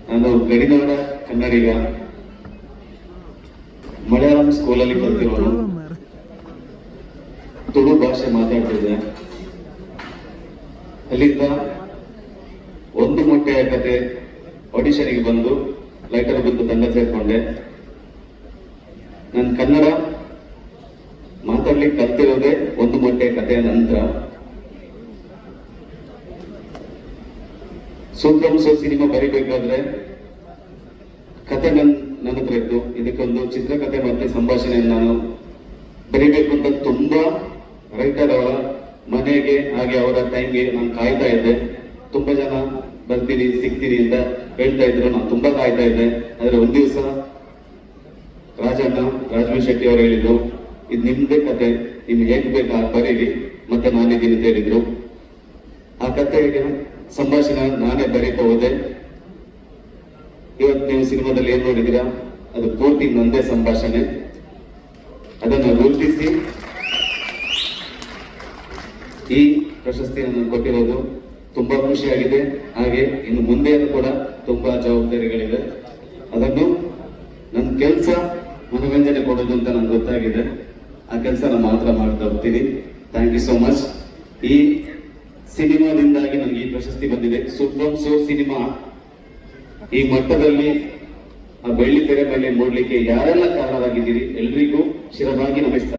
ನಾನು ಗಡಿನಾಡ ಕನ್ನಡಿಗ, ಮಲಯಾಳಂ ಸ್ಕೂಲಲ್ಲಿ ಕಲ್ತಿರೋನು, ತುಳು ಭಾಷೆ ಮಾತಾಡ್ತಿದ್ದೆ. ಅಲ್ಲಿಂದ ಒಂದು ಮೊಟ್ಟೆಯ ಕತೆ ಆಡಿಷನ್ಗೆ ಬಂದು ಲೈಟರ್ ಬಿದ್ದು ತಂಡ ಸೇರ್ಕೊಂಡೆ. ನಾನು ಕನ್ನಡ ಮಾತಾಡ್ಲಿಕ್ಕೆ ಕಲ್ತಿರೋದೇ ಒಂದು ಮೊಟ್ಟೆಯ ಕಥೆಯ ನಂತರ. ಸೂಪ್ರಂಸೋ ಸಿನಿಮಾ ಬರಿಬೇಕಾದ್ರೆ ಕತೆ ನನ್ನ ಹತ್ರ ಇತ್ತು. ಇದಕ್ಕೊಂದು ಚಿತ್ರಕಥೆ ಮತ್ತೆ ಸಂಭಾಷಣೆಯನ್ನು ನಾನು ಬರಿಬೇಕು ಅಂತ ತುಂಬಾ ರೈಟರ್ ಅವರ ಮನೆಗೆ ಹಾಗೆ ಅವರ ಟೈಮ್ಗೆ ನಾನು ಕಾಯ್ತಾ ಇದ್ದೆ. ತುಂಬಾ ಜನ ಬರ್ತೀನಿ ಸಿಗ್ತೀನಿ ಅಂತ ಹೇಳ್ತಾ ಇದ್ರು, ನಾನು ತುಂಬಾ ಕಾಯ್ತಾ ಇದ್ದೆ. ಆದ್ರೆ ಒಂದ್ ದಿವಸ ರಾಜವೀರ್ ಶೆಟ್ಟಿ ಅವರು ಹೇಳಿದ್ರು, ಇದು ನಿಮ್ದೇ ಕತೆ, ನಿಮ್ಗೆ ಹೇಗ್ ಬೇಕಾ ಬರೀರಿ, ಮತ್ತೆ ನಾನಿದ್ದೀನಿ ಅಂತ ಹೇಳಿದ್ರು. ಆ ಕಥೆಗೆ ಸಂಭಾಷಣೆ ನಾನೇ ಬರೀತಾ ಹೋದೆ. ಇವತ್ತು ನೀವು ಸಿನಿಮಾದಲ್ಲಿ ಏನ್ ನೋಡಿದೀರಾ ಅದು ಪೂರ್ತಿ ನಂದೇ ಸಂಭಾಷಣೆ. ಅದನ್ನು ಗುರುತಿಸಿ ಈ ಪ್ರಶಸ್ತಿಯನ್ನು ಕೊಟ್ಟಿರೋದು ತುಂಬಾ ಖುಷಿಯಾಗಿದೆ. ಹಾಗೆ ಇನ್ನು ಮುಂದೆಯೂ ಕೂಡ ತುಂಬಾ ಜವಾಬ್ದಾರಿಗಳಿದೆ. ಅದನ್ನು ನನ್ನ ಕೆಲಸ ಮನೋರಂಜನೆ ಕೊಡೋದು ಅಂತ ನನ್ಗೆ ಗೊತ್ತಾಗಿದೆ. ಆ ಕೆಲಸ ನಾನು ಮಾತ್ರ ಮಾಡ್ತಾ ಹೋಗ್ತೀನಿ. Thank you so much. ಈ ಸಿನಿಮಾದಿಂದಾಗಿ ನನಗೆ ಈ ಪ್ರಶಸ್ತಿ ಬಂದಿದೆ. ಸೂಪ್ರಂಸೋ ಸಿನಿಮಾ ಈ ಮಟ್ಟದಲ್ಲಿ ಆ ಬೆಳ್ಳಿ ತೆರೆ ಮೇಲೆ ನೋಡ್ಲಿಕ್ಕೆ ಯಾರೆಲ್ಲ ಕಾರಣರಾಗಿದ್ದೀರಿ ಎಲ್ರಿಗೂ ಶಿರವಾಗಿ ನಮಸ್ಕಾರ.